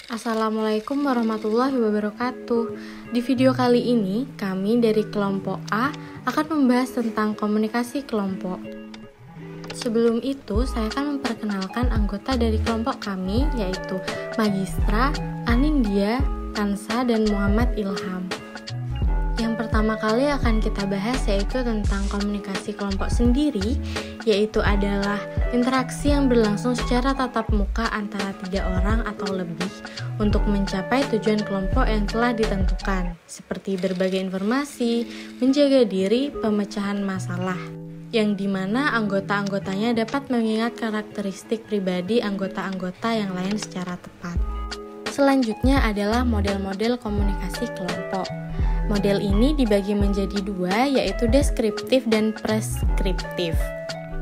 Assalamualaikum warahmatullahi wabarakatuh. Di video kali ini, kami dari kelompok A akan membahas tentang komunikasi kelompok. Sebelum itu, saya akan memperkenalkan anggota dari kelompok kami, yaitu Magistra, Anindya, Kansa, dan Muhammad Ilham. Yang pertama kali akan kita bahas yaitu tentang komunikasi kelompok sendiri, yaitu adalah interaksi yang berlangsung secara tatap muka antara 3 orang atau lebih untuk mencapai tujuan kelompok yang telah ditentukan, seperti berbagi informasi, menjaga diri, pemecahan masalah, yang dimana anggota-anggotanya dapat mengingat karakteristik pribadi anggota-anggota yang lain secara tepat. Selanjutnya adalah model-model komunikasi kelompok. Model ini dibagi menjadi 2, yaitu deskriptif dan preskriptif.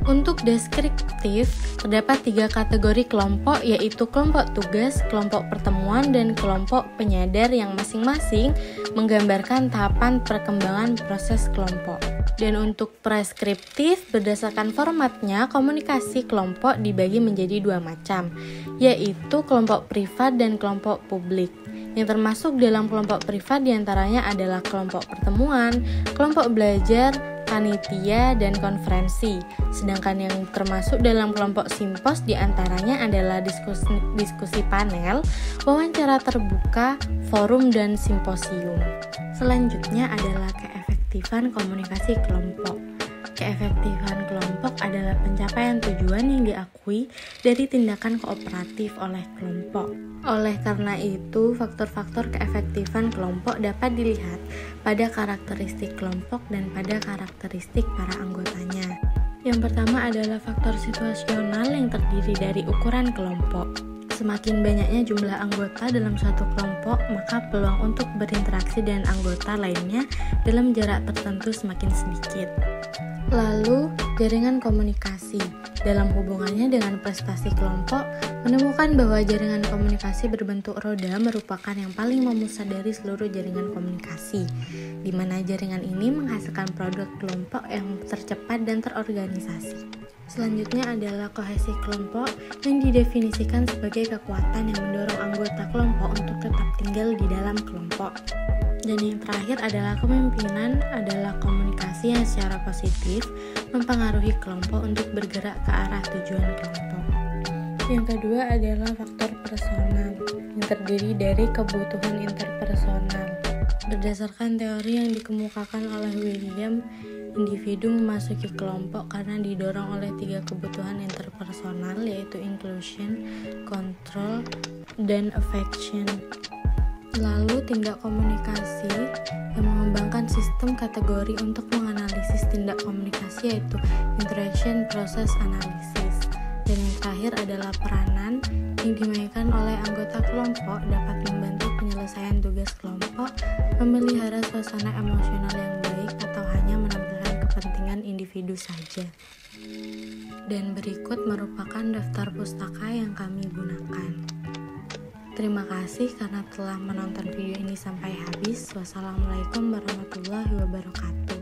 Untuk deskriptif, terdapat 3 kategori kelompok, yaitu kelompok tugas, kelompok pertemuan, dan kelompok penyadar yang masing-masing menggambarkan tahapan perkembangan proses kelompok. Dan untuk preskriptif, berdasarkan formatnya, komunikasi kelompok dibagi menjadi 2 macam, yaitu kelompok privat dan kelompok publik. Yang termasuk dalam kelompok privat diantaranya adalah kelompok pertemuan, kelompok belajar, panitia, dan konferensi. Sedangkan yang termasuk dalam kelompok simpos diantaranya adalah diskusi panel, wawancara terbuka, forum, dan simposium. Selanjutnya adalah keefektifan komunikasi kelompok. Keefektifan kelompok adalah pencapaian tujuan yang diakui dari tindakan kooperatif oleh kelompok. Oleh karena itu, faktor-faktor keefektifan kelompok dapat dilihat pada karakteristik kelompok dan pada karakteristik para anggotanya. Yang pertama adalah faktor situasional yang terdiri dari ukuran kelompok. Semakin banyaknya jumlah anggota dalam suatu kelompok, maka peluang untuk berinteraksi dengan anggota lainnya dalam jarak tertentu semakin sedikit. Lalu, jaringan komunikasi. Dalam hubungannya dengan prestasi kelompok, menemukan bahwa jaringan komunikasi berbentuk roda merupakan yang paling memusat dari seluruh jaringan komunikasi, di mana jaringan ini menghasilkan produk kelompok yang tercepat dan terorganisasi. Selanjutnya adalah kohesi kelompok yang didefinisikan sebagai kekuatan yang mendorong anggota kelompok untuk tetap tinggal di dalam kelompok. Dan yang terakhir adalah kepemimpinan adalah komunikasi yang secara positif mempengaruhi kelompok untuk bergerak ke arah tujuan kelompok. Yang kedua adalah faktor personal yang terdiri dari kebutuhan interpersonal. Berdasarkan teori yang dikemukakan oleh William, individu memasuki kelompok karena didorong oleh 3 kebutuhan interpersonal, yaitu inclusion, control, dan affection. Lalu tindak komunikasi yang mengembangkan sistem kategori untuk menganalisis tindak komunikasi, yaitu interaction process analysis. Dan yang terakhir adalah peranan yang dimainkan oleh anggota kelompok dapat membantu penyelesaian tugas kelompok, memelihara suasana emosional yang baik, atau hanya menampilkan kepentingan individu saja. Dan berikut merupakan daftar pustaka yang kami gunakan. Terima kasih karena telah menonton video ini sampai habis. Wassalamualaikum warahmatullahi wabarakatuh.